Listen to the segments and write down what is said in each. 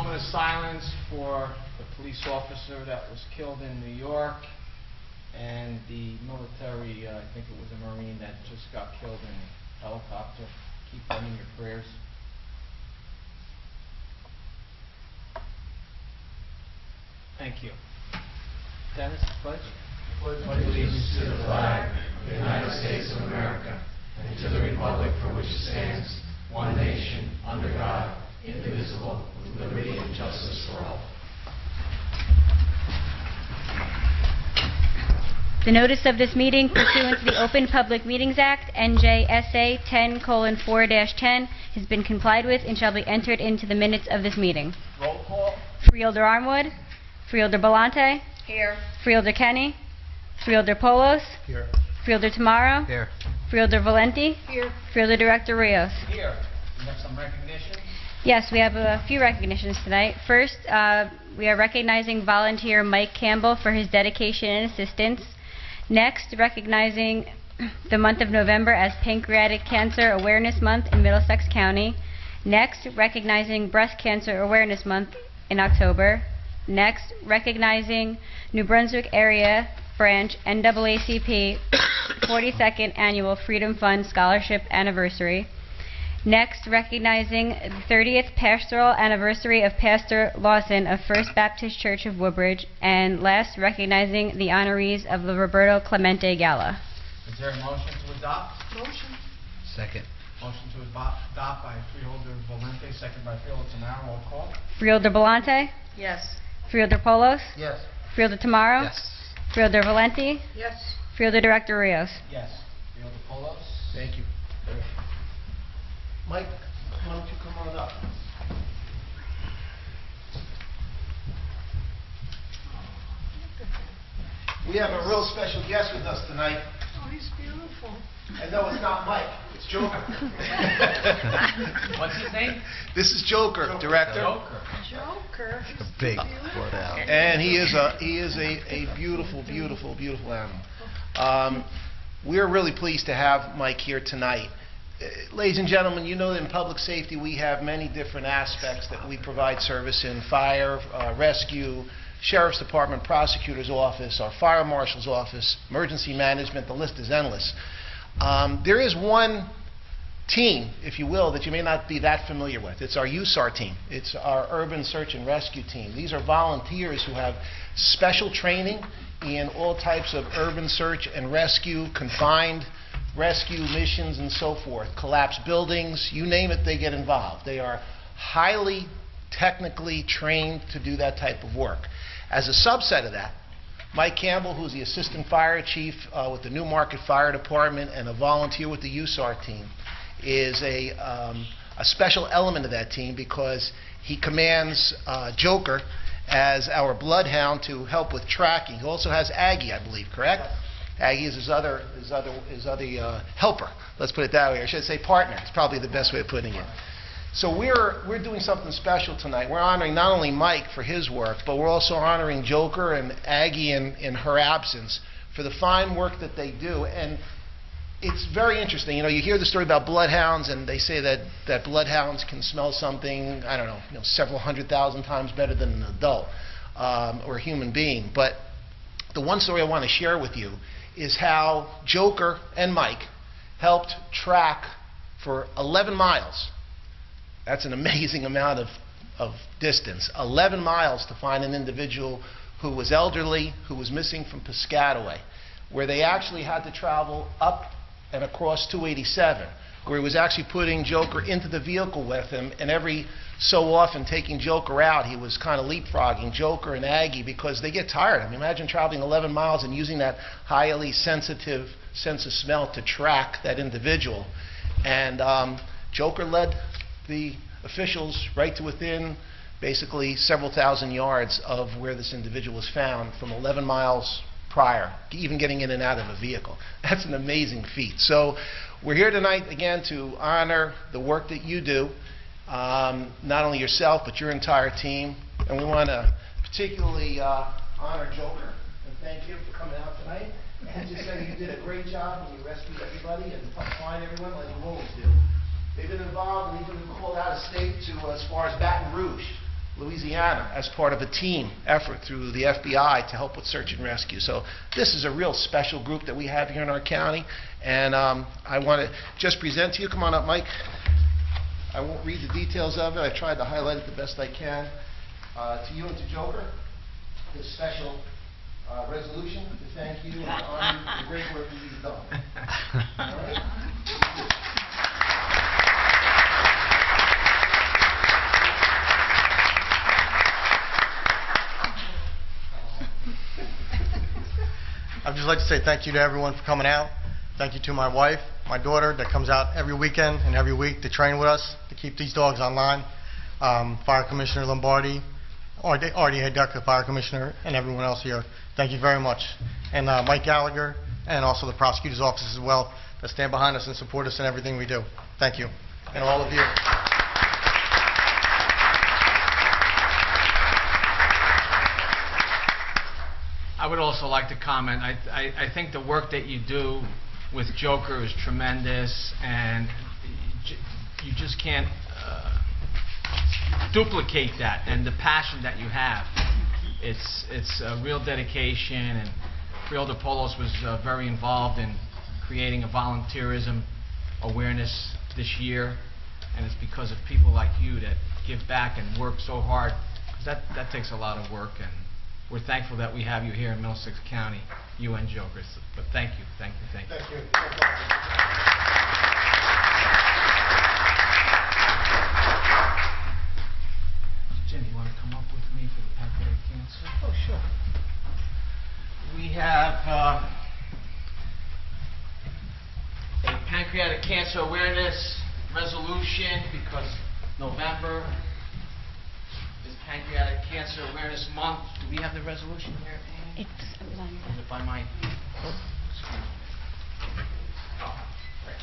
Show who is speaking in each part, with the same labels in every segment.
Speaker 1: moment of silence for the police officer that was killed in New York and the military, I think it was a Marine that just got killed in a helicopter. Keep them in your prayers. Thank you. Dennis, pledge.
Speaker 2: Pledge allegiance to the flag of the United States of America and to the republic for which it stands, one nation, under God, indivisible, with liberty and justice for all.
Speaker 3: The notice of this meeting pursuant to the Open Public Meetings Act, NJSA 10:4-10, has been complied with and shall be entered into the minutes of this meeting.
Speaker 1: Roll call.
Speaker 3: Freeholder Armwood. Freeholder Belante.
Speaker 4: Here.
Speaker 3: Freeholder Kenny. Freeholder Polos.
Speaker 1: Here.
Speaker 3: Freeholder Tamaro.
Speaker 1: Here.
Speaker 3: Freeholder Valenti.
Speaker 4: Here.
Speaker 3: Freeholder Director Rios.
Speaker 1: Here. We have some recognition.
Speaker 3: Yes, we have a few recognitions tonight. First, we are recognizing volunteer Mike Campbell for his dedication and assistance. Next, recognizing the month of November as Pancreatic Cancer Awareness Month in Middlesex County. Next, recognizing Breast Cancer Awareness Month in October. Next, recognizing New Brunswick Area Branch NAACP 42nd Annual Freedom Fund Scholarship Anniversary. Next, recognizing the 30th Pastoral Anniversary of Pastor Lawson of First Baptist Church of Woodbridge. And last, recognizing the honorees of the Roberto Clemente Gala.
Speaker 1: Is there a motion to adopt?
Speaker 4: Motion.
Speaker 1: Second. Motion to adopt by Freeholder Valente, second by Freeholder Tamaro. Roll call.
Speaker 3: Freeholder Belante.
Speaker 4: Yes.
Speaker 3: Freeholder Polos.
Speaker 1: Yes.
Speaker 3: Freeholder Tamaro.
Speaker 1: Yes.
Speaker 3: Freeholder Valenti.
Speaker 4: Yes.
Speaker 3: Freeholder Director Rios.
Speaker 1: Yes. Freeholder Polos.
Speaker 2: Thank you. Mike, why don't you come on up? We have a real special guest with us tonight.
Speaker 4: Oh, he's beautiful.
Speaker 2: And no, it's not Mike, it's Joker.
Speaker 1: What's his name?
Speaker 2: This is Joker, Director.
Speaker 4: Joker.
Speaker 5: Big blood out.
Speaker 2: And he is a beautiful, beautiful, beautiful animal. We're really pleased to have Mike here tonight. Ladies and gentlemen, you know that in public safety we have many different aspects that we provide service in: fire, rescue, sheriff's department, prosecutor's office, our fire marshal's office, emergency management. The list is endless. There is one team, if you will, that you may not be that familiar with. It's our USAR team. It's our Urban Search and Rescue team. These are volunteers who have special training in all types of urban search and rescue, confined rescue missions and so forth, collapsed buildings, you name it, they get involved. They are highly technically trained to do that type of work. As a subset of that, Mike Campbell, who's the Assistant Fire Chief with the Newmarket Fire Department and a volunteer with the USAR team, is a special element of that team because he commands Joker as our bloodhound to help with tracking. He also has Aggie, I believe, correct? Aggie is his other helper. Let's put it that way. I should say partner. It's probably the best way of putting it. So we're doing something special tonight. We're honoring not only Mike for his work, but we're also honoring Joker and Aggie in her absence for the fine work that they do. And it's very interesting. You know, you hear the story about bloodhounds, and they say that bloodhounds can smell something, I don't know, several 100,000 times better than an adult or a human being. But the one story I want to share with you is how Joker and Mike helped track for 11 miles. That's an amazing amount of distance. 11 miles to find an individual who was elderly, who was missing from Piscataway, where they actually had to travel up and across 287, where he was actually putting Joker into the vehicle with him, and every so often taking Joker out, he was kind of leapfrogging Joker and Aggie because they get tired. I mean, imagine traveling 11 miles and using that highly sensitive sense of smell to track that individual. And Joker led the officials right to within basically several thousand yards of where this individual was found from 11 miles prior, even getting in and out of a vehicle. That's an amazing feat. So we're here tonight again to honor the work that you do, not only yourself but your entire team, and we want to particularly honor Joker and thank him for coming out tonight and just say you did a great job when you rescued everybody and find everyone like you always do. They've been involved and even been called out of state to as far as Baton Rouge Louisiana, as part of a team effort through the FBI to help with search and rescue. So this is a real special group that we have here in our county, and I want to just present to you. Come on up, Mike. I won't read the details of it. I tried to highlight it the best I can. To you and to Joker, this special resolution to thank you and honor you for the great work that you've done. All right?
Speaker 5: I'd just like to say thank you to everyone for coming out. Thank you to my wife, my daughter that comes out every weekend and every week to train with us to keep these dogs online. Fire Commissioner Lombardi, Artie Hayducker, Fire Commissioner, and everyone else here. Thank you very much. And Mike Gallagher and also the prosecutor's office as well that stand behind us and support us in everything we do. Thank you. And all of you.
Speaker 1: I would also like to comment. I think the work that you do with Joker is tremendous, and you just can't duplicate that, and the passion that you have. It's a real dedication, and Freeholder Polos was very involved in creating a volunteerism awareness this year, and it's because of people like you that give back and work so hard. 'Cause that takes a lot of work, and we're thankful that we have you here in Middlesex County, you and Jokers. But thank you, thank you, thank you.
Speaker 2: Thank you.
Speaker 1: Jim, you want to come up with me for the pancreatic cancer?
Speaker 2: Oh, sure.
Speaker 1: We have a pancreatic cancer awareness resolution because November is Pancreatic Cancer Awareness Month. Do we have the resolution here? Amy?
Speaker 3: It's on your
Speaker 1: Is it by my... Oh, right.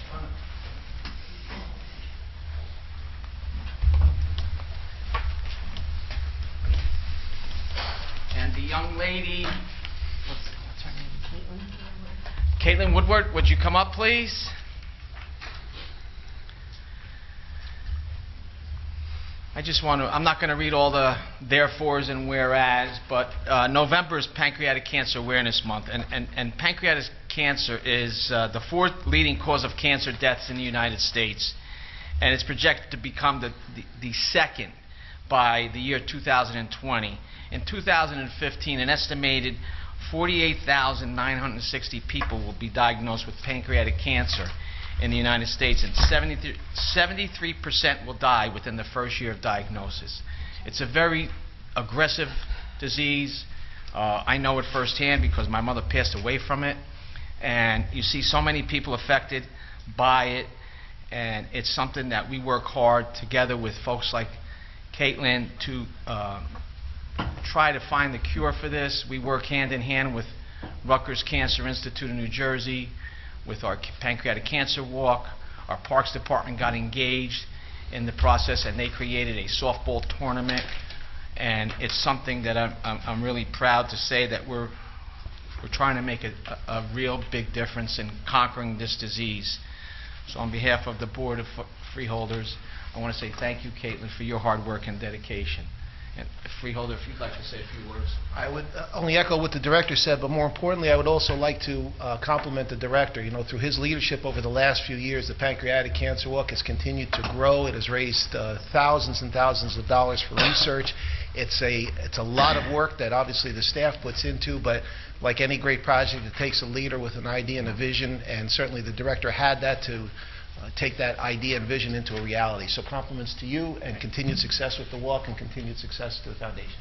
Speaker 1: And the young lady, what's her name? Caitlin Woodward, would you come up, please? I just want to, I'm not going to read all the therefores and whereas, but November is Pancreatic Cancer Awareness Month, and pancreatic cancer is the fourth leading cause of cancer deaths in the United States, and it's projected to become the second by the year 2020. In 2015, an estimated 48,960 people will be diagnosed with pancreatic cancer in the United States, and 73% will die within the first year of diagnosis. It's a very aggressive disease. I know it firsthand because my mother passed away from it, and you see so many people affected by it, and it's something that we work hard together with folks like Caitlin to try to find the cure for this. We work hand in hand with Rutgers Cancer Institute in New Jersey, with our Pancreatic Cancer Walk. Our Parks Department got engaged in the process, and they created a softball tournament, and it's something that I'm really proud to say that we're trying to make a real big difference in conquering this disease. So on behalf of the Board of Freeholders, I want to say thank you, Caitlin, for your hard work and dedication. And Freeholder, if you'd like to say a few words.
Speaker 2: I would only echo what the director said, but more importantly, I would also like to compliment the director. You know, through his leadership over the last few years, the Pancreatic Cancer Walk has continued to grow. It has raised thousands and thousands of dollars for research. It's a lot of work that obviously the staff puts into, but like any great project, it takes a leader with an idea and a vision, and certainly the director had that to take that idea and vision into a reality. So compliments to you, and continued success with the walk, and continued success to the foundation.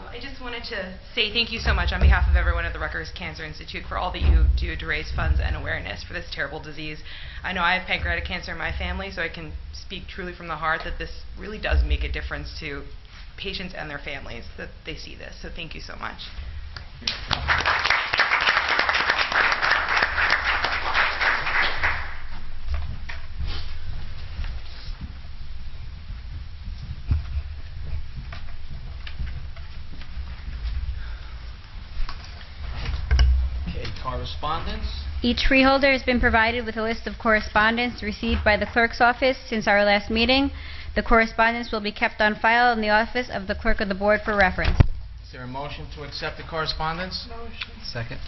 Speaker 6: I just wanted to say thank you so much on behalf of everyone at the Rutgers Cancer Institute for all that you do to raise funds and awareness for this terrible disease. I know I have pancreatic cancer in my family, so I can speak truly from the heart that this really does make a difference to patients and their families that they see this. So thank you so much.
Speaker 1: correspondence.
Speaker 3: Each freeholder has been provided with a list of correspondence received by the clerk's office since our last meeting. The correspondence will be kept on file in the office of the clerk of the board for reference.
Speaker 1: Is there a motion to accept the correspondence?
Speaker 4: Motion.
Speaker 7: Second.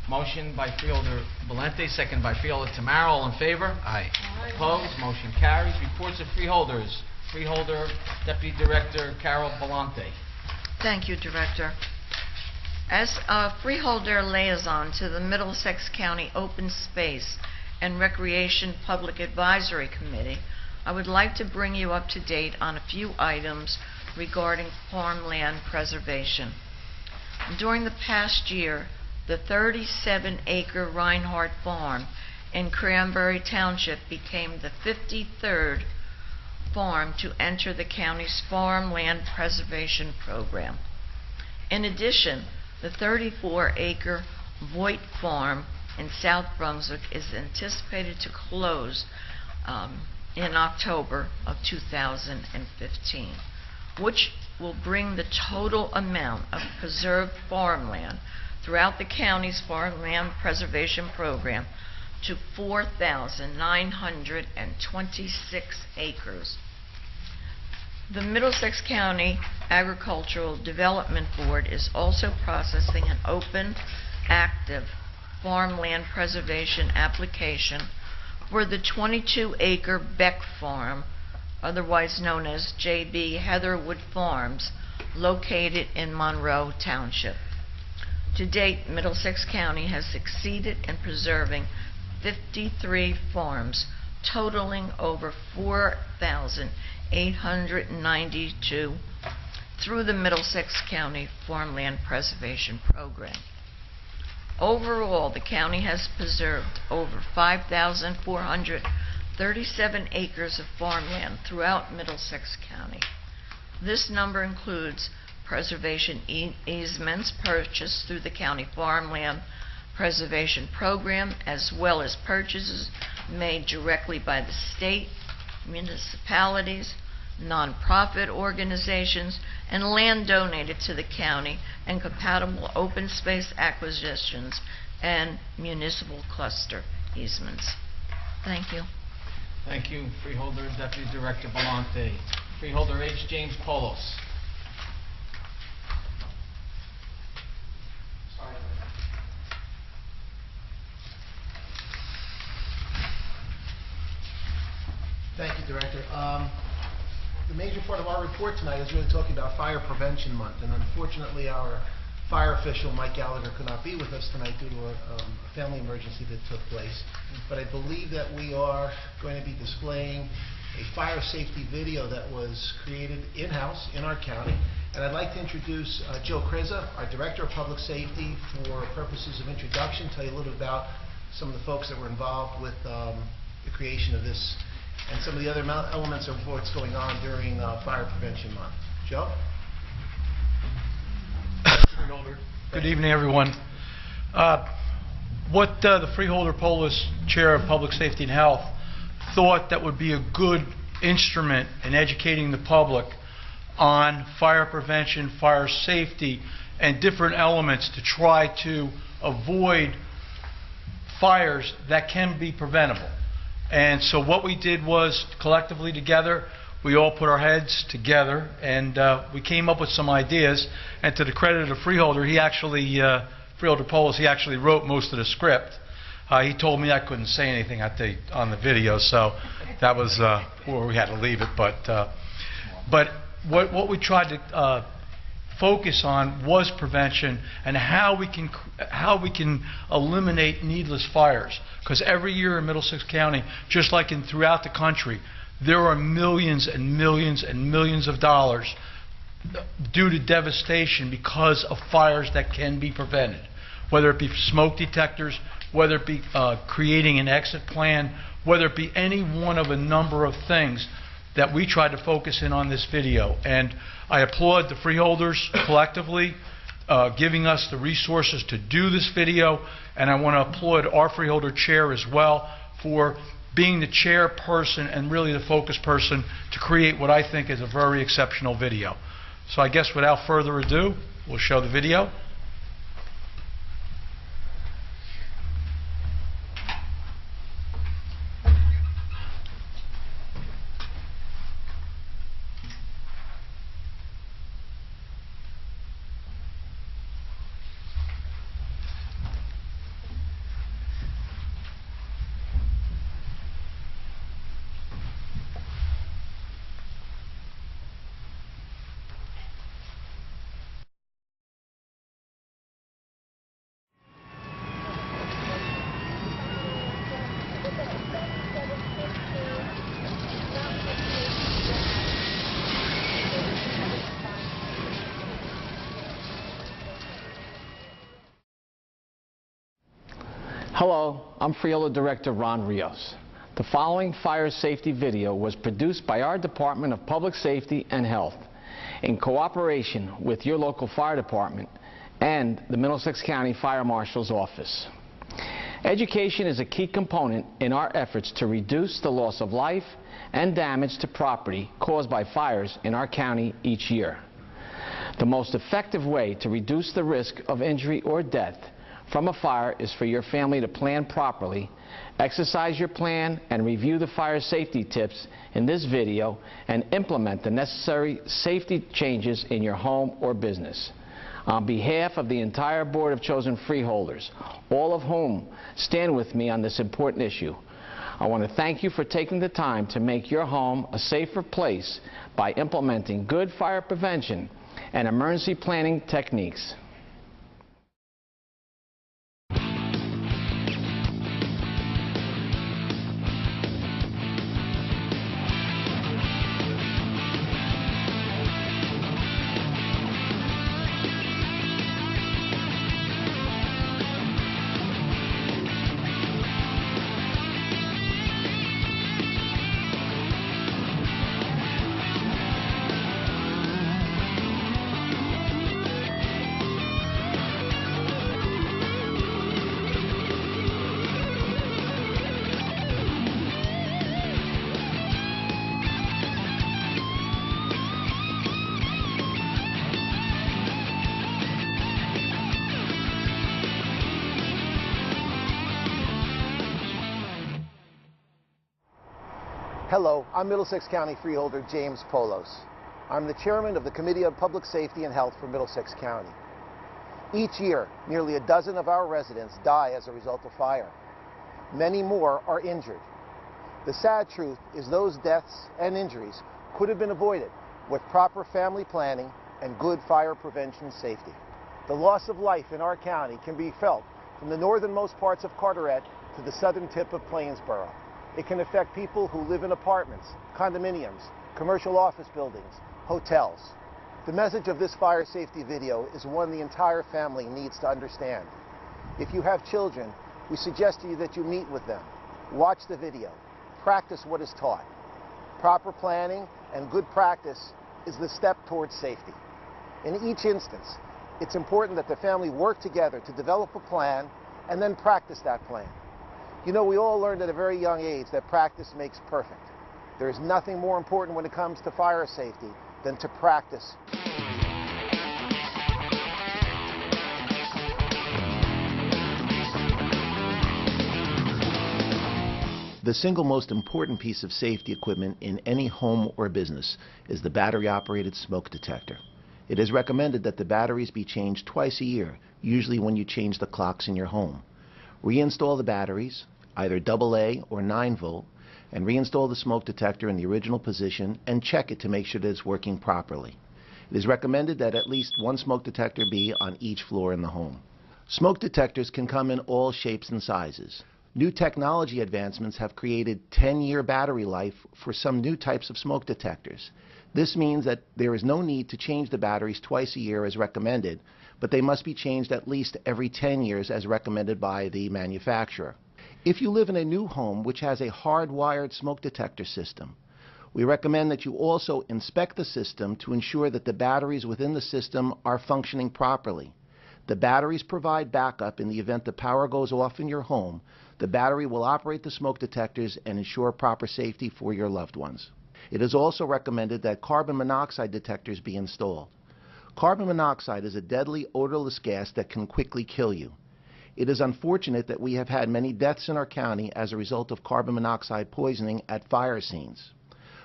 Speaker 1: Motion by Freeholder Valente, second by Freeholder Tamara. All in favor?
Speaker 7: Aye.
Speaker 4: Aye.
Speaker 1: Opposed? Motion carries. Reports of freeholders. Freeholder Deputy Director Carol Valente.
Speaker 4: Thank you, Director. As a freeholder liaison to the Middlesex County Open Space and Recreation Public Advisory Committee, I would like to bring you up to date on a few items regarding farmland preservation. During the past year, the 37-acre Reinhardt Farm in Cranberry Township became the 53rd farm to enter the county's farmland preservation program. In addition, the 34-acre Voigt Farm in South Brunswick is anticipated to close in October of 2015, which will bring the total amount of preserved farmland throughout the county's farmland preservation program to 4,926 acres. The Middlesex County Agricultural Development Board is also processing an open, active farmland preservation application for the 22-acre Beck Farm, otherwise known as J.B. Heatherwood Farms, located in Monroe Township. To date, Middlesex County has succeeded in preserving 53 farms, totaling over 4,892 through the Middlesex County Farmland Preservation Program. Overall, the county has preserved over 5,437 acres of farmland throughout Middlesex County. This number includes preservation easements purchased through the county farmland preservation program, as well as purchases made directly by the state, municipalities, nonprofit organizations, and land donated to the county, and compatible open space acquisitions and municipal cluster easements. Thank you.
Speaker 1: Thank you, Freeholder Deputy Director Valente. Freeholder H. James Polos.
Speaker 2: Thank you, Director. The major part of our report tonight is really talking about Fire Prevention Month, and unfortunately our fire official, Mike Gallagher, could not be with us tonight due to a family emergency that took place. But I believe that we are going to be displaying a fire safety video that was created in-house in our county. And I'd like to introduce Joe Kriza, our Director of Public Safety, for purposes of introduction, tell you a little bit about some of the folks that were involved with the creation of this and some of the other elements of what's going on during Fire Prevention Month. Joe?
Speaker 8: Good evening, everyone. What the Freeholder Polis Chair of Public Safety and Health thought that would be a good instrument in educating the public on fire prevention, fire safety, and different elements to try to avoid fires that can be preventable. And so what we did was, collectively together, we all put our heads together and we came up with some ideas. And to the credit of the Freeholder, he actually, Freeholder Polis, he actually wrote most of the script. He told me I couldn't say anything on the video, so that was where we had to leave it. But what we tried to focus on was prevention and how we can eliminate needless fires. Because every year in Middlesex County, just like throughout the country, there are millions and millions and millions of dollars due to devastation because of fires that can be prevented. Whether it be smoke detectors, whether it be creating an exit plan, whether it be any one of a number of things that we tried to focus in on this video. And I applaud the Freeholders collectively giving us the resources to do this video, and I want to applaud our Freeholder Chair as well for being the chairperson and really the focus person to create what I think is a very exceptional video. So I guess without further ado, we'll show the video.
Speaker 7: Hello, I'm Freeholder Director Ron Rios. The following fire safety video was produced by our Department of Public Safety and Health in cooperation with your local fire department and the Middlesex County Fire Marshal's Office. Education is a key component in our efforts to reduce the loss of life and damage to property caused by fires in our county each year. The most effective way to reduce the risk of injury or death from a fire is for your family to plan properly, exercise your plan, and review the fire safety tips in this video and implement the necessary safety changes in your home or business. On behalf of the entire Board of Chosen Freeholders, all of whom stand with me on this important issue, I want to thank you for taking the time to make your home a safer place by implementing good fire prevention and emergency planning techniques.
Speaker 2: Hello, I'm Middlesex County Freeholder James Polos. I'm the chairman of the Committee of Public Safety and Health for Middlesex County. Each year, nearly a dozen of our residents die as a result of fire. Many more are injured. The sad truth is those deaths and injuries could have been avoided with proper family planning and good fire prevention safety. The loss of life in our county can be felt from the northernmost parts of Carteret to the southern tip of Plainsboro. It can affect people who live in apartments, condominiums, commercial office buildings, hotels. The message of this fire safety video is one the entire family needs to understand. If you have children, we suggest to you that you meet with them, watch the video, practice what is taught. Proper planning and good practice is the step towards safety. In each instance, it's important that the family work together to develop a plan and then practice that plan. You know, we all learned at a very young age that practice makes perfect. There is nothing more important when it comes to fire safety than to practice. The single most important piece of safety equipment in any home or business is the battery-operated smoke detector. It is recommended that the batteries be changed twice a year, usually when you change the clocks in your home. Reinstall the batteries, either AA or 9-volt, and reinstall the smoke detector in the original position and check it to make sure that it's working properly. It is recommended that at least one smoke detector be on each floor in the home. Smoke detectors can come in all shapes and sizes. New technology advancements have created 10-year battery life for some new types of smoke detectors. This means that there is no need to change the batteries twice a year as recommended, but they must be changed at least every 10 years as recommended by the manufacturer. If you live in a new home which has a hardwired smoke detector system, we recommend that you also inspect the system to ensure that the batteries within the system are functioning properly. The batteries provide backup in the event the power goes off in your home. The battery will operate the smoke detectors and ensure proper safety for your loved ones. It is also recommended that carbon monoxide detectors be installed. Carbon monoxide is a deadly, odorless gas that can quickly kill you. It is unfortunate that we have had many deaths in our county as a result of carbon monoxide poisoning at fire scenes.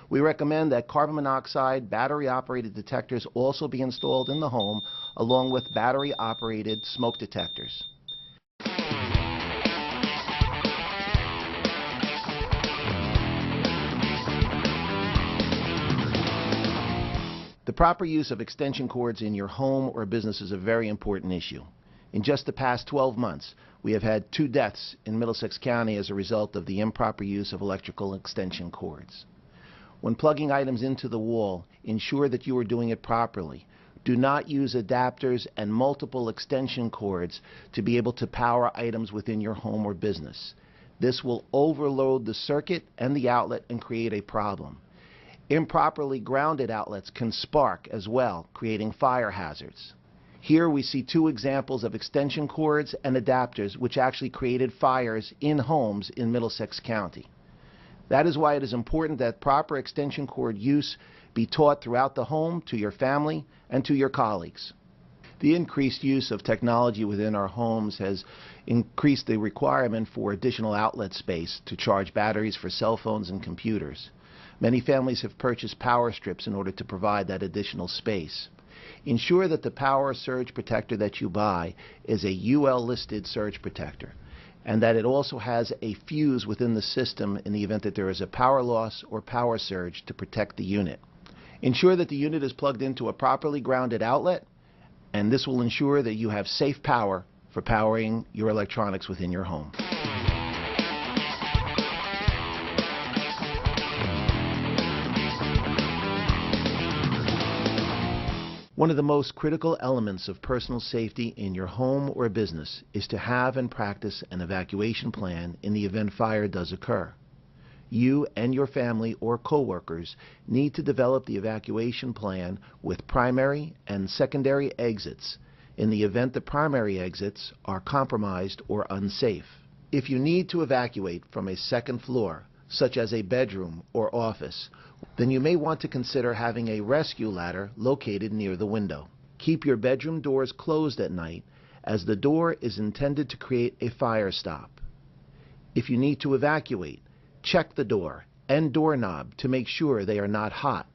Speaker 2: We recommend that carbon monoxide battery-operated detectors also be installed in the home along with battery-operated smoke detectors. The proper use of extension cords in your home or business is a very important issue. In just the past 12 months, we have had 2 deaths in Middlesex County as a result of the improper use of electrical extension cords. When plugging items into the wall, ensure that you are doing it properly. Do not use adapters and multiple extension cords to be able to power items within your home or business. This will overload the circuit and the outlet and create a problem. Improperly grounded outlets can spark as well, creating fire hazards. Here we see two examples of extension cords and adapters which actually created fires in homes in Middlesex County. That is why it is important that proper extension cord use be taught throughout the home to your family and to your colleagues. The increased use of technology within our homes has increased the requirement for additional outlet space to charge batteries for cell phones and computers. Many families have purchased power strips in order to provide that additional space. Ensure that the power surge protector that you buy is a UL listed surge protector, and that it also has a fuse within the system in the event that there is a power loss or power surge to protect the unit. Ensure that the unit is plugged into a properly grounded outlet, and this will ensure that you have safe power for powering your electronics within your home. One of the most critical elements of personal safety in your home or business is to have and practice an evacuation plan in the event fire does occur. You and your family or coworkers need to develop the evacuation plan with primary and secondary exits in the event the primary exits are compromised or unsafe. If you need to evacuate from a second floor, such as a bedroom or office, then you may want to consider having a rescue ladder located near the window. Keep your bedroom doors closed at night, as the door is intended to create a fire stop. If you need to evacuate, check the door and doorknob to make sure they are not hot.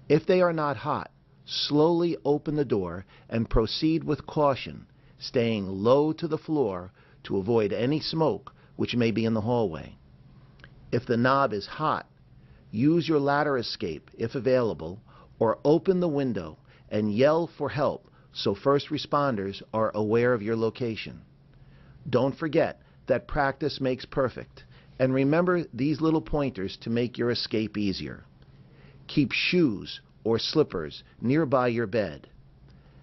Speaker 2: If they are not hot, slowly open the door and proceed with caution, staying low to the floor to avoid any smoke which may be in the hallway. If the knob is hot, use your ladder escape if available, or open the window and yell for help so first responders are aware of your location. Don't forget that practice makes perfect, and remember these little pointers to make your escape easier. Keep shoes or slippers nearby your bed.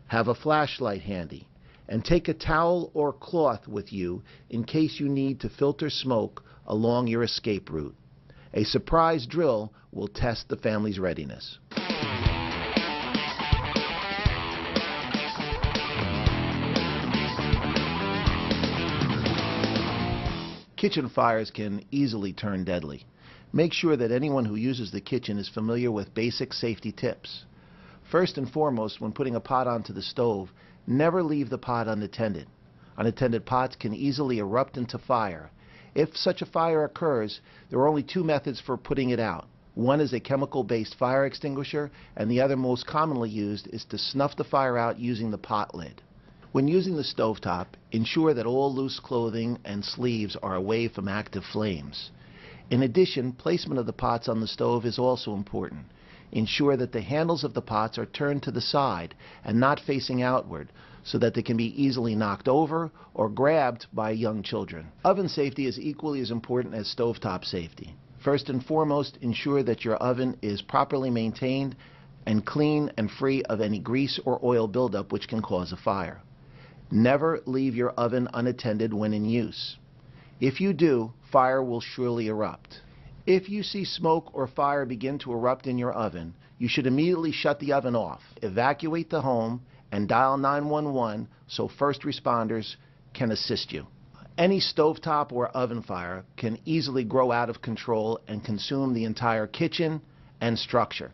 Speaker 2: Have a flashlight handy, and take a towel or cloth with you in case you need to filter smoke along your escape route. A surprise drill will test the family's readiness. Kitchen fires can easily turn deadly. Make sure that anyone who uses the kitchen is familiar with basic safety tips. First and foremost, when putting a pot onto the stove, never leave the pot unattended. Unattended pots can easily erupt into fire. If such a fire occurs, there are only two methods for putting it out. One is a chemical-based fire extinguisher, and the other, most commonly used, is to snuff the fire out using the pot lid. When using the stovetop, ensure that all loose clothing and sleeves are away from active flames. In addition, placement of the pots on the stove is also important. Ensure that the handles of the pots are turned to the side and not facing outward, so that they can be easily knocked over or grabbed by young children. Oven safety is equally as important as stovetop safety. First and foremost, ensure that your oven is properly maintained and clean and free of any grease or oil buildup which can cause a fire. Never leave your oven unattended when in use. If you do, fire will surely erupt. If you see smoke or fire begin to erupt in your oven, you should immediately shut the oven off, evacuate the home, and dial 911 so first responders can assist you. Any stovetop or oven fire can easily grow out of control and consume the entire kitchen and structure.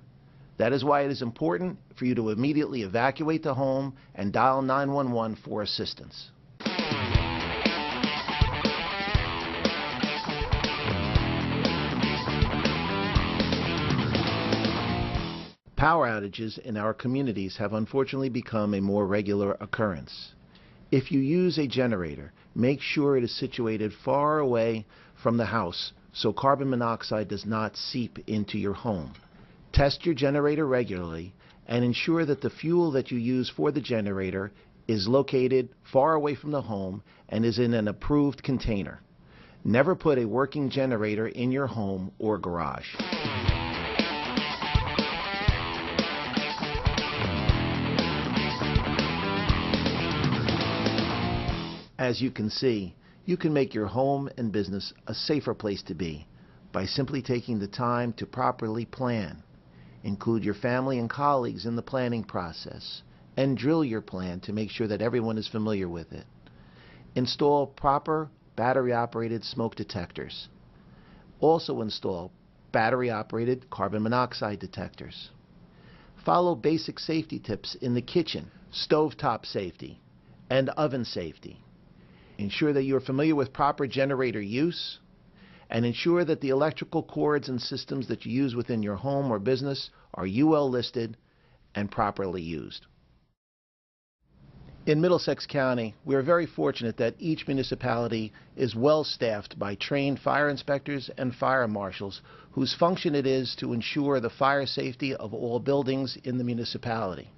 Speaker 2: That is why it is important for you to immediately evacuate the home and dial 911 for assistance. Power outages in our communities have unfortunately become a more regular occurrence. If you use a generator, make sure it is situated far away from the house so carbon monoxide does not seep into your home. Test your generator regularly and ensure that the fuel that you use for the generator is located far away from the home and is in an approved container. Never put a working generator in your home or garage. As you can see, you can make your home and business a safer place to be by simply taking the time to properly plan. Include your family and colleagues in the planning process, and drill your plan to make sure that everyone is familiar with it. Install proper battery-operated smoke detectors. Also install battery-operated carbon monoxide detectors. Follow basic safety tips in the kitchen, stovetop safety, and oven safety. Ensure that you are familiar with proper generator use, and ensure that the electrical cords and systems that you use within your home or business are UL listed and properly used. In Middlesex County, we are very fortunate that each municipality is well staffed by trained fire inspectors and fire marshals whose function it is to ensure the fire safety of all buildings in the municipality.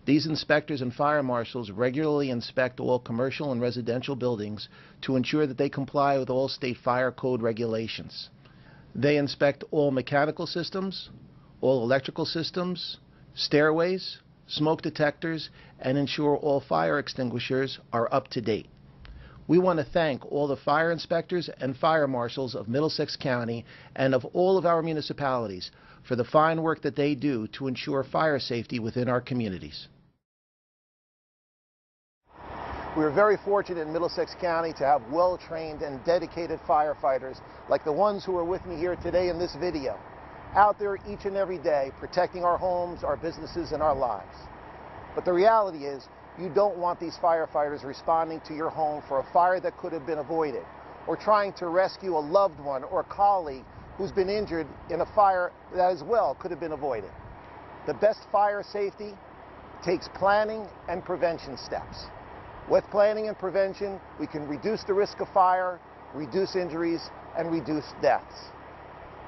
Speaker 2: These inspectors and fire marshals regularly inspect all commercial and residential buildings to ensure that they comply with all state fire code regulations. They inspect all mechanical systems, all electrical systems, stairways, smoke detectors, and ensure all fire extinguishers are up to date. We want to thank all the fire inspectors and fire marshals of Middlesex County and of all of our municipalities for the fine work that they do to ensure fire safety within our communities. We are very fortunate in Middlesex County to have well-trained and dedicated firefighters like the ones who are with me here today in this video, out there each and every day protecting our homes, our businesses, and our lives. But the reality is, you don't want these firefighters responding to your home for a fire that could have been avoided, or trying to rescue a loved one or a colleague who's been injured in a fire that as well could have been avoided. The best fire safety takes planning and prevention steps. With planning and prevention, we can reduce the risk of fire, reduce injuries, and reduce deaths.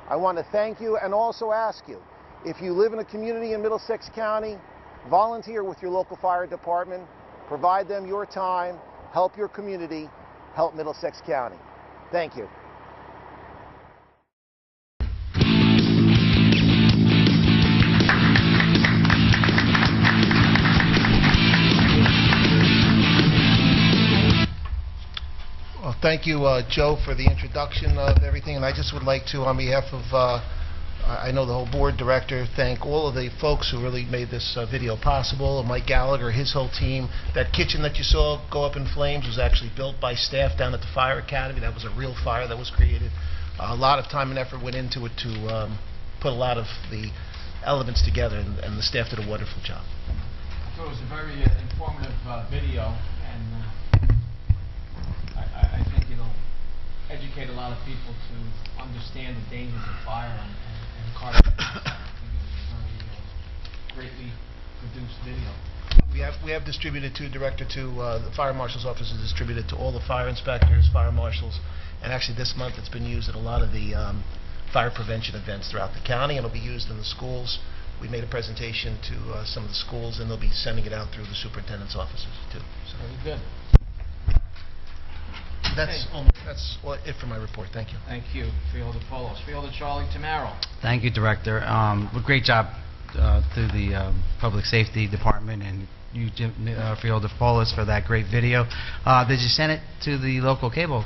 Speaker 2: I want to thank you and also ask you, if you live in a community in Middlesex County, volunteer with your local fire department, provide them your time, help your community, help Middlesex County. Thank you. Well, thank you, Joe, for the introduction of everything, and I just would like to, on behalf of, I know the whole board director, thank all of the folks who really made this video possible. Mike Gallagher, his whole team. That kitchen that you saw go up in flames was actually built by staff down at the Fire Academy. That was a real fire that was created. A lot of time and effort went into it to put a lot of the elements together, and the staff did a wonderful job.
Speaker 1: I thought it was a very informative video, and I think it'll educate a lot of people to understand the dangers of fire and carbon. I think it was a very greatly produced video.
Speaker 2: We have distributed to the fire marshal's office has distributed to all the fire inspectors, fire marshals, and actually this month it's been used at a lot of the fire prevention events throughout the county, and it'll be used in the schools. We made a presentation to some of the schools, and they'll be sending it out through the superintendent's offices too. So
Speaker 1: Very good.
Speaker 2: that's it for my report. Thank you.
Speaker 1: Thank you, Freeholder Polos. Freeholder Charlie Tamaro.
Speaker 9: Thank you, Director. Great job to the Public Safety Department and you, Freeholder Polos, for that great video. Did you send it to the local cable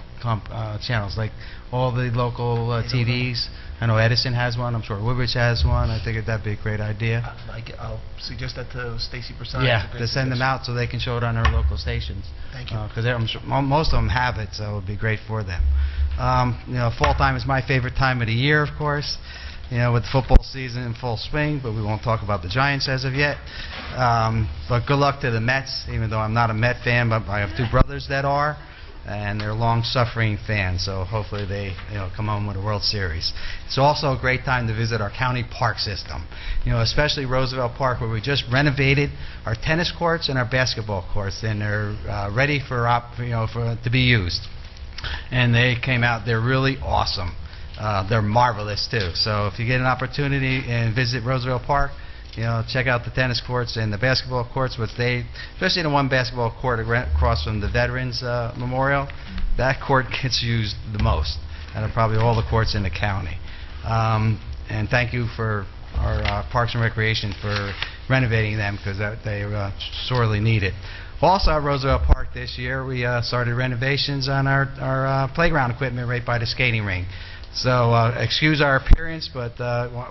Speaker 9: channels, like all the local TVs? I know Edison has one. I'm sure Woodbridge has one. I think that'd be a great idea.
Speaker 2: I'll suggest that to Stacy Persani.
Speaker 9: Yeah, to send them out so they can show it on their local stations.
Speaker 2: Thank you.
Speaker 9: Because sure most of them have it, so it would be great for them. Fall time is my favorite time of the year, of course. With football season in full swing, but we won't talk about the Giants as of yet. But good luck to the Mets, even though I'm not a Met fan, but I have two brothers that are, and they're long-suffering fans, so hopefully they come home with a World Series. It's also a great time to visit our county park system, especially Roosevelt Park, where we just renovated our tennis courts and our basketball courts, and they're ready to be used. And they came out, they're really awesome. They're marvelous too. So if you get an opportunity and visit Roosevelt Park, check out the tennis courts and the basketball courts, especially the one basketball court across from the Veterans Memorial. That court gets used the most, out of probably all the courts in the county. And thank you for our Parks and Recreation for renovating them because they sorely need it. Also at Roosevelt Park this year, we started renovations on our playground equipment right by the skating rink. So excuse our appearance, but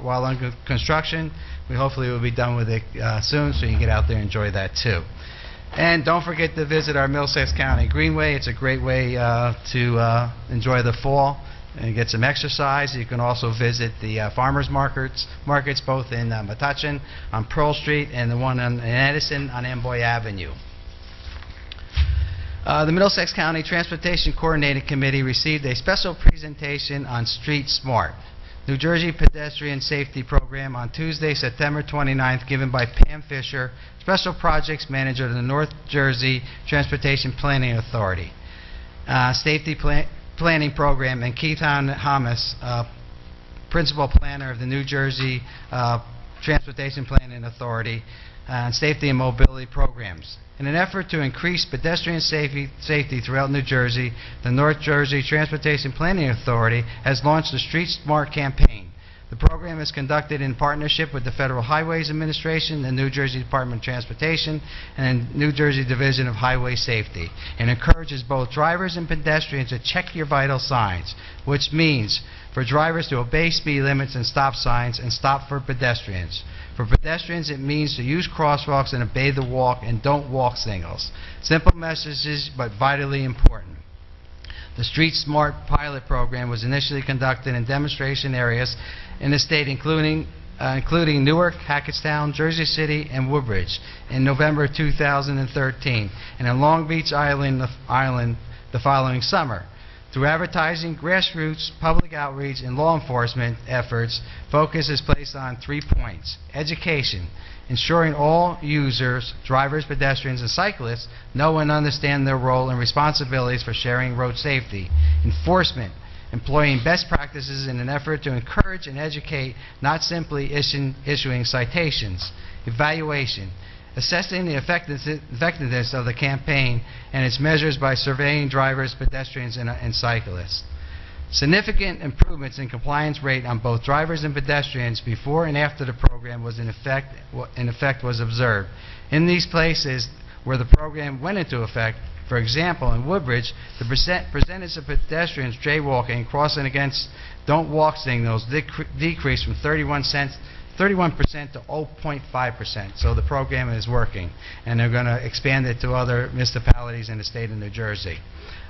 Speaker 9: while under construction, we hopefully will be done with it soon, so you can get out there and enjoy that too. And don't forget to visit our Middlesex County Greenway. It's a great way to enjoy the fall and get some exercise. You can also visit the farmers markets both in Metuchen on Pearl Street and the one in Edison on Amboy Avenue. The Middlesex County Transportation Coordinating Committee received a special presentation on Street Smart, New Jersey Pedestrian Safety Program on Tuesday, September 29th, given by Pam Fisher, Special Projects Manager of the North Jersey Transportation Planning Authority. Safety Planning Program, and Keith Hamas, Principal Planner of the New Jersey Transportation Planning Authority, Safety and Mobility Programs. In an effort to increase pedestrian safety throughout New Jersey, the North Jersey Transportation Planning Authority has launched the Street Smart campaign. The program is conducted in partnership with the Federal Highways Administration, the New Jersey Department of Transportation, and New Jersey Division of Highway Safety, and encourages both drivers and pedestrians to check your vital signs, which means for drivers to obey speed limits and stop signs and stop for pedestrians. For pedestrians, it means to use crosswalks and obey the walk and don't walk signals. Simple messages, but vitally important. The Street Smart pilot program was initially conducted in demonstration areas in the state, including Newark, Hackettstown, Jersey City, and Woodbridge in November 2013, and in Long Beach Island the following summer. Through advertising, grassroots, public outreach, and law enforcement efforts, focus is placed on 3 points. Education, ensuring all users, drivers, pedestrians, and cyclists know and understand their role and responsibilities for sharing road safety. Enforcement, employing best practices in an effort to encourage and educate, not simply issuing citations. Evaluation, assessing the effectiveness of the campaign and its measures by surveying drivers, pedestrians, and cyclists. Significant improvements in compliance rate on both drivers and pedestrians before and after the program was in effect was observed. In these places where the program went into effect, for example, in Woodbridge, the percentage of pedestrians jaywalking and crossing against don't walk signals decreased from 31% to 0.5%. So the program is working, and they're going to expand it to other municipalities in the state of New Jersey.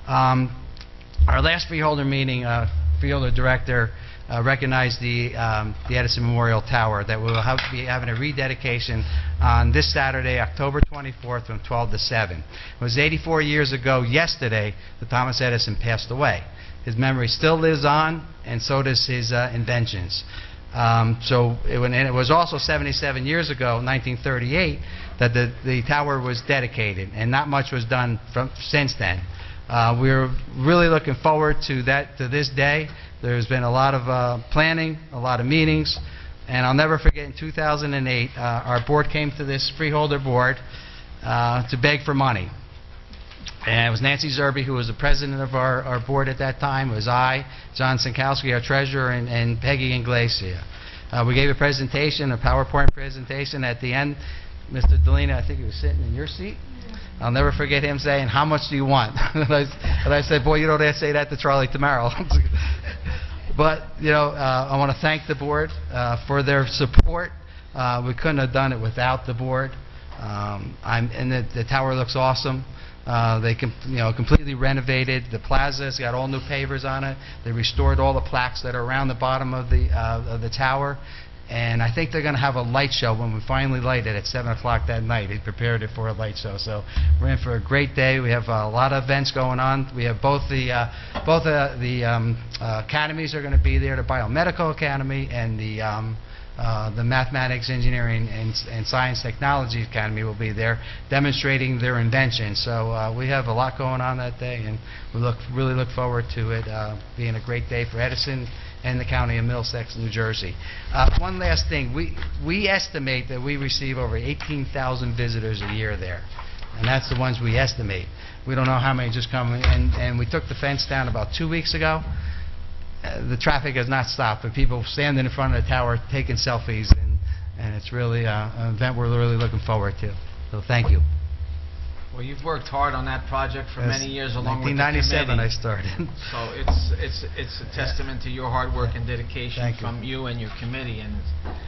Speaker 9: Our last freeholder meeting, freeholder director recognized the Edison Memorial Tower that will be having a rededication on this Saturday, October 24th from 12 to 7. It was 84 years ago yesterday that Thomas Edison passed away. His memory still lives on, and so does his inventions. And it was also 77 years ago, 1938, that the tower was dedicated, and not much was done since then. We're really looking forward to this day. There's been a lot of planning, a lot of meetings, and I'll never forget in 2008, our board came to this freeholder board to beg for money. And it was Nancy Zerby, who was the president of our board at that time. It was I, John Sinkowski, our treasurer, and Peggy Inglesia. We gave a presentation, a PowerPoint presentation. At the end, Mr. Delina, I think he was sitting in your seat. I'll never forget him saying, "How much do you want?" and I said, "Boy, you don't have to say that to Charlie tomorrow." But, you know, I want to thank the board for their support. We couldn't have done it without the board. And the tower looks awesome. They completely renovated the plaza. It's got all new pavers on it. They restored all the plaques that are around the bottom of the tower. And I think they're going to have a light show when we finally light it at 7 o'clock that night. They prepared it for a light show. So we're in for a great day. We have a lot of events going on. We have both the academies are going to be there, the Biomedical Academy and the Mathematics, Engineering, and Science Technology Academy will be there demonstrating their inventions. So we have a lot going on that day, and we really look forward to it being a great day for Edison and the county of Middlesex, New Jersey. One last thing. We estimate that we receive over 18,000 visitors a year there, and that's the ones we estimate. We don't know how many just come, and we took the fence down about 2 weeks ago. The traffic has not stopped, but people standing in front of the tower taking selfies and it's really an event we're really looking forward to. So thank you.
Speaker 7: Well, you've worked hard on that project for
Speaker 9: Yes,
Speaker 7: many years along with the
Speaker 9: 1997 I
Speaker 7: committee.
Speaker 9: started.
Speaker 7: So it's a testament to your hard work and dedication
Speaker 9: Thank you.
Speaker 7: from you and your committee, and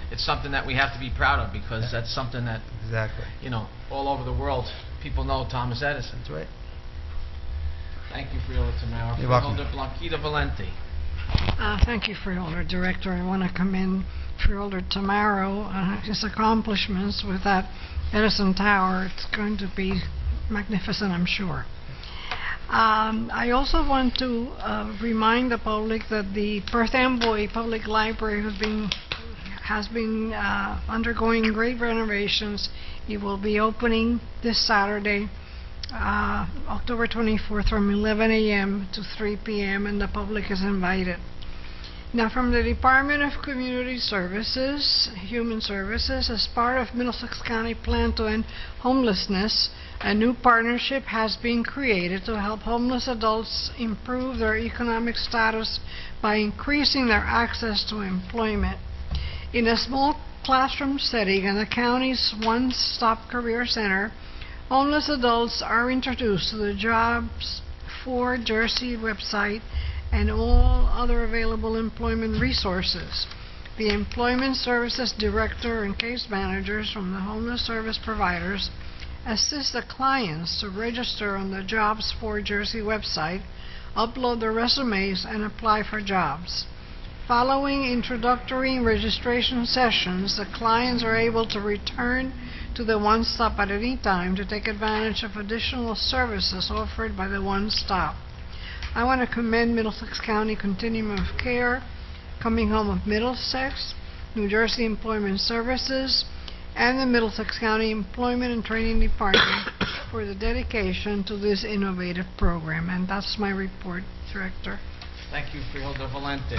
Speaker 7: it's something that we have to be proud of, because that's something that,
Speaker 9: Exactly.
Speaker 7: you know, all over the world, people know Thomas Edison.
Speaker 9: That's right.
Speaker 7: Thank you, Freeholder Tamara.
Speaker 9: You're welcome.
Speaker 7: Freeholder Blanquita Valenti.
Speaker 10: Thank you, Freeholder Director. I want to commend Freeholder Tamaro his accomplishments with that Edison Tower. It's going to be magnificent, I'm sure. I also want to remind the public that the Perth Amboy Public Library has been undergoing great renovations. It will be opening this Saturday, October 24th, from 11 a.m. to 3 p.m., and the public is invited. Now, from the Department of Community Services, Human Services, as part of Middlesex County Plan to End Homelessness, a new partnership has been created to help homeless adults improve their economic status by increasing their access to employment. In a small classroom setting in the county's one-stop career center, homeless adults are introduced to the Jobs for Jersey website and all other available employment resources. The Employment Services Director and case managers from the homeless service providers assist the clients to register on the Jobs for Jersey website, upload their resumes, and apply for jobs. Following introductory registration sessions, the clients are able to return to the One Stop at any time to take advantage of additional services offered by the One Stop. I want to commend Middlesex County Continuum of Care, Coming Home of Middlesex, New Jersey Employment Services, and the Middlesex County Employment and Training Department for the dedication to this innovative program. And that's my report, Director.
Speaker 7: Thank you, Freeholder Valenti.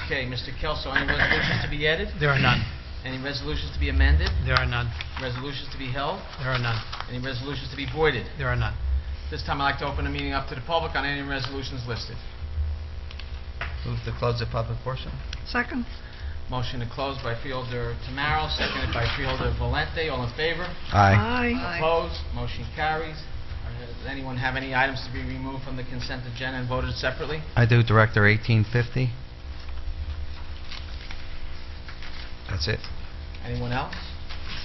Speaker 7: Okay, Mr. Kelso, any resolutions to be added?
Speaker 11: There are none.
Speaker 7: Any resolutions to be amended?
Speaker 11: There are none.
Speaker 7: Resolutions to be held?
Speaker 11: There are none.
Speaker 7: Any resolutions to be voided?
Speaker 11: There are none.
Speaker 7: This time I'd like to open the meeting up to the public on any resolutions listed.
Speaker 9: Move to close the public portion.
Speaker 10: Second.
Speaker 7: Motion to close by Freeholder Tamaro, seconded by Freeholder Valenti. All in favor?
Speaker 10: Aye.
Speaker 7: Opposed? Motion carries. Does anyone have any items to be removed from the consent agenda and voted separately?
Speaker 9: I do, Director. 1850. That's it.
Speaker 7: Anyone else?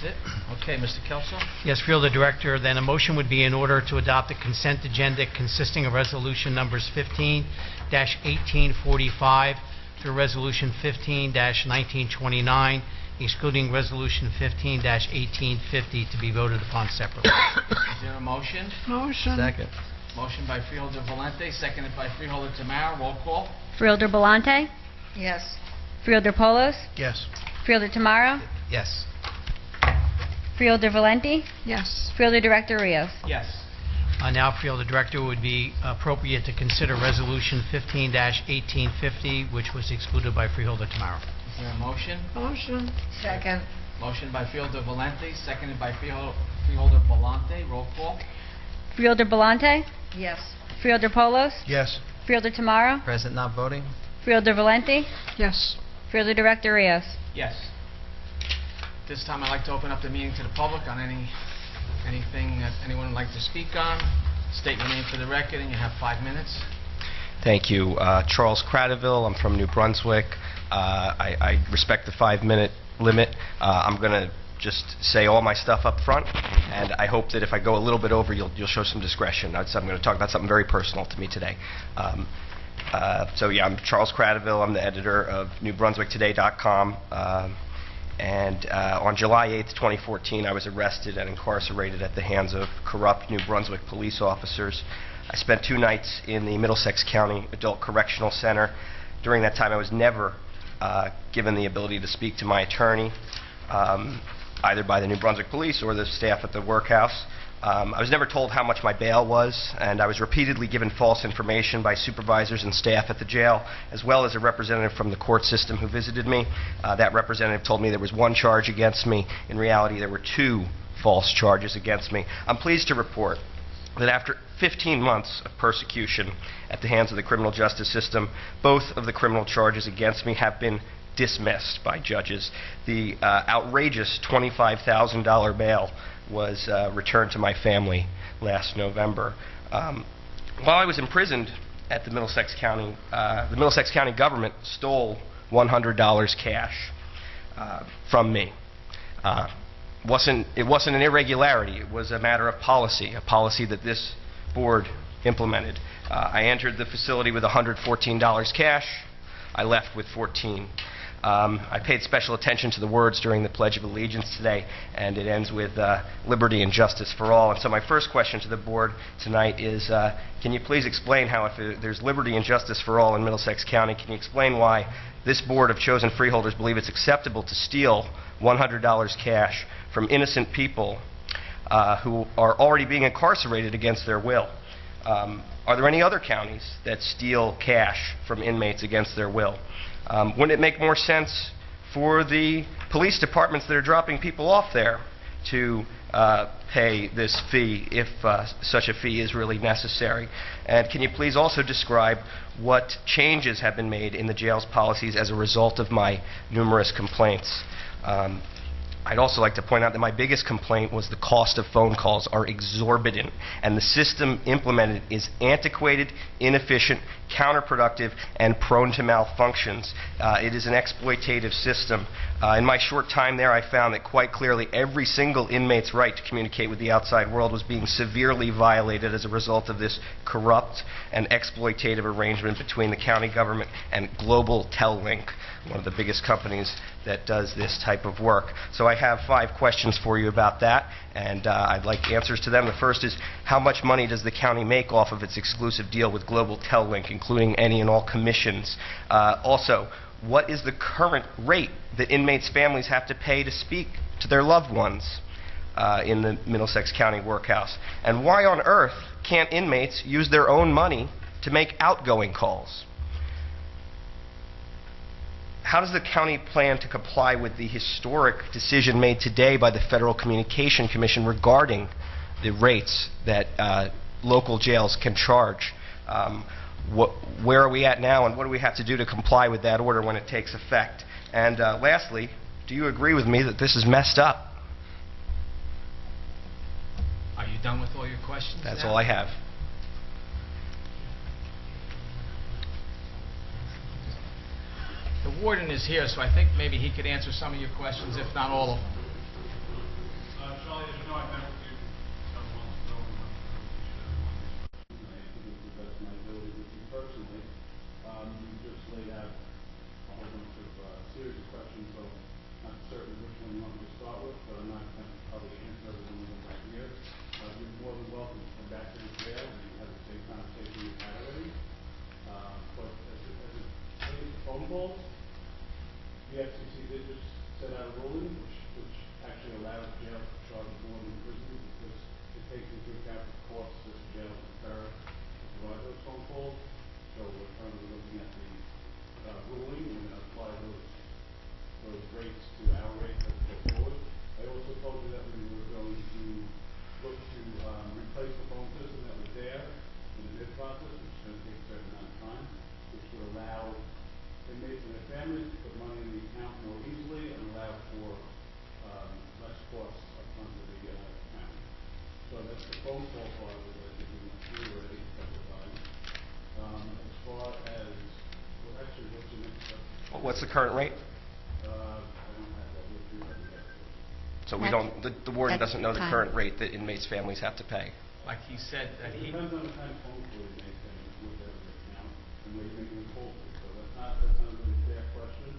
Speaker 7: That's it? Okay, Mr. Kelso?
Speaker 11: Yes, Freeholder Director, then a motion would be in order to adopt the consent agenda consisting of resolution numbers 15-1845 through resolution 15-1929, excluding resolution 15-1850 to be voted upon separately.
Speaker 7: Is there a motion?
Speaker 10: Motion.
Speaker 9: Second.
Speaker 7: Motion by Freeholder Valenti, seconded by Freeholder Tamaro. Roll call.
Speaker 3: Freeholder Belmonte,
Speaker 4: Yes.
Speaker 3: Freeholder Polos,
Speaker 2: Yes.
Speaker 3: Freeholder Tamaro,
Speaker 9: Yes.
Speaker 3: Freeholder Valenti,
Speaker 10: Yes.
Speaker 3: Freeholder Director Rios.
Speaker 7: Yes.
Speaker 11: Now, Freeholder Director, would be appropriate to consider resolution 15-1850, which was excluded by Freeholder Tamaro.
Speaker 7: Is there a motion?
Speaker 10: Motion.
Speaker 4: Second.
Speaker 7: Motion by Freeholder Valenti, seconded by Freeholder Belmonte. Roll call.
Speaker 3: Freeholder Belmonte,
Speaker 4: Yes.
Speaker 3: Freeholder Polos,
Speaker 2: Yes.
Speaker 3: Freeholder Tamaro,
Speaker 9: Present not voting?
Speaker 3: Freeholder Valenti,
Speaker 10: Yes.
Speaker 3: Freeholder Director Rios.
Speaker 7: Yes. This time I'd like to open up the meeting to the public on anything that anyone would like to speak on. State your name for the record, and you have 5 minutes.
Speaker 12: Thank you. Charles Cradaville. I'm from New Brunswick. I respect the 5-minute limit. I'm going to just say all my stuff up front, and I hope that if I go a little bit over, you'll show some discretion. I'm going to talk about something very personal to me today. So yeah, I'm Charles Cradaville. I'm the editor of NewBrunswickToday.com. And on July 8th, 2014, I was arrested and incarcerated at the hands of corrupt New Brunswick police officers. I spent 2 nights in the Middlesex County Adult Correctional Center. During that time, I was never given the ability to speak to my attorney, either by the New Brunswick police or the staff at the workhouse. I was never told how much my bail was, and I was repeatedly given false information by supervisors and staff at the jail, as well as a representative from the court system who visited me. That representative told me there was 1 charge against me. In reality, there were 2 false charges against me. I'm pleased to report that after 15 months of persecution at the hands of the criminal justice system, both of the criminal charges against me have been dismissed by judges. The outrageous $25,000 bail was returned to my family last November. While I was imprisoned at the Middlesex County government stole $100 cash from me. It wasn't an irregularity. It was a matter of policy, a policy that this board implemented. I entered the facility with $114 cash. I left with 14. I paid special attention to the words during the Pledge of Allegiance today, and it ends with liberty and justice for all. And so my first question to the board tonight is, can you please explain how, if there's liberty and justice for all in Middlesex County, can you explain why this board of chosen freeholders believe it's acceptable to steal $100 cash from innocent people who are already being incarcerated against their will? Are there any other counties that steal cash from inmates against their will? Wouldn't it make more sense for the police departments that are dropping people off there to pay this fee if such a fee is really necessary? And can you please also describe what changes have been made in the jail's policies as a result of my numerous complaints? I'd also like to point out that my biggest complaint was the cost of phone calls are exorbitant, and the system implemented is antiquated, inefficient, counterproductive, and prone to malfunctions. It is an exploitative system. In my short time there, I found that quite clearly every single inmate's right to communicate with the outside world was being severely violated as a result of this corrupt and exploitative arrangement between the county government and Global Tellink, one of the biggest companies that does this type of work. So I have 5 questions for you about that, and I'd like answers to them. The first is, how much money does the county make off of its exclusive deal with Global Tellink, including any and all commissions? Also, what is the current rate that inmates' families have to pay to speak to their loved ones in the Middlesex County Workhouse? And why on earth can't inmates use their own money to make outgoing calls? How does the county plan to comply with the historic decision made today by the Federal Communication Commission regarding the rates that local jails can charge? Where are we at now, and what do we have to do to comply with that order when it takes effect? And lastly, do you agree with me that this is messed up?
Speaker 1: Are you done with all your questions?
Speaker 12: That's
Speaker 1: now?
Speaker 12: all I have.
Speaker 1: The warden is here, so I think maybe he could answer some of your questions, if not all of them.
Speaker 13: Charlie, as you know, I've met with you several months ago. That's my ability with you personally. You just laid out a whole bunch of series of questions, so I'm not certain which one you want me to start with, but I'm not going to probably answer every one of them right here. You're more than welcome to come back to the jail and have the same conversation you've had already. But as it relates to phone calls, the FCC did just set out a ruling which actually allows jail to charge more than prison because it takes into account the costs that the jail incur to provide those phone calls. So we're currently looking at the ruling and apply those rates to our rates as we go forward. I also told you that we were going to look to replace the phone system that was there in the bid process, which is going to take a certain amount of time, which would allow inmates and their families to put money in the account more easily and allow for less costs up front of the account. So that's the phone call part of it that we went through already a couple of times. As far as, well, actually, what's the next step?
Speaker 12: What's the current rate?
Speaker 13: I don't have that with you right yet.
Speaker 12: So we don't, the warden doesn't know the current rate that inmates' families have to pay.
Speaker 1: Like he said, that
Speaker 13: It
Speaker 1: he...
Speaker 13: depends on the kind of phone call you make and with their account and where you're making the call to. So that's not a really fair question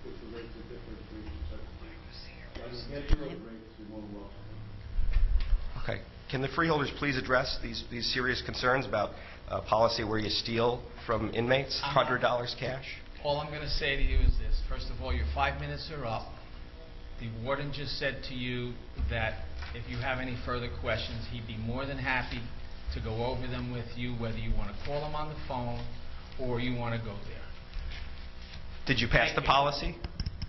Speaker 13: because the rates are different for each separate things. So I can get you those rates, you're more than welcome.
Speaker 12: Okay. Can the freeholders please address these serious concerns about policy where you steal from inmates, $100 cash?
Speaker 1: All I'm going to say to you is this. First of all, your 5 minutes are up. The warden just said to you that if you have any further questions, he'd be more than happy to go over them with you, whether you want to call him on the phone or you want to go there.
Speaker 12: Did you pass the policy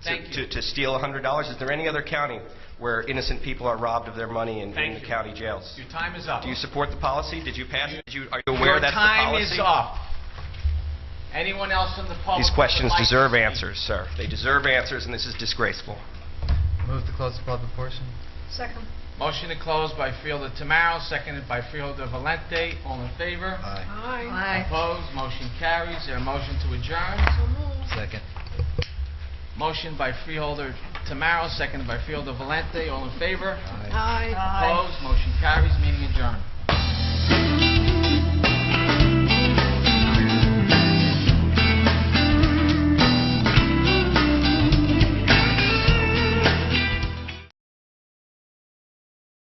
Speaker 12: to steal $100? Is there any other county where innocent people are robbed of their money in the county jails?
Speaker 1: Your time is up.
Speaker 12: Do you support the policy? Did you pass it? Are you aware that's the policy?
Speaker 1: Your time is up. Anyone else in the public?
Speaker 12: These
Speaker 1: that would
Speaker 12: questions
Speaker 1: like to
Speaker 12: deserve
Speaker 1: speak?
Speaker 12: answers, sir. They deserve answers, and this is disgraceful.
Speaker 9: Move to close the public portion.
Speaker 10: Second.
Speaker 1: Motion to close by Fielder Tamaro, seconded by Freeholder Valente. All in favor?
Speaker 9: Aye.
Speaker 10: Aye.
Speaker 1: Opposed? Motion carries. Is there a motion to adjourn?
Speaker 10: So moved.
Speaker 9: Second.
Speaker 1: Motion by Freeholder Tamaro, seconded by Freeholder Valente. All in favor?
Speaker 10: Aye.
Speaker 1: Opposed? Motion carries. Meeting adjourned.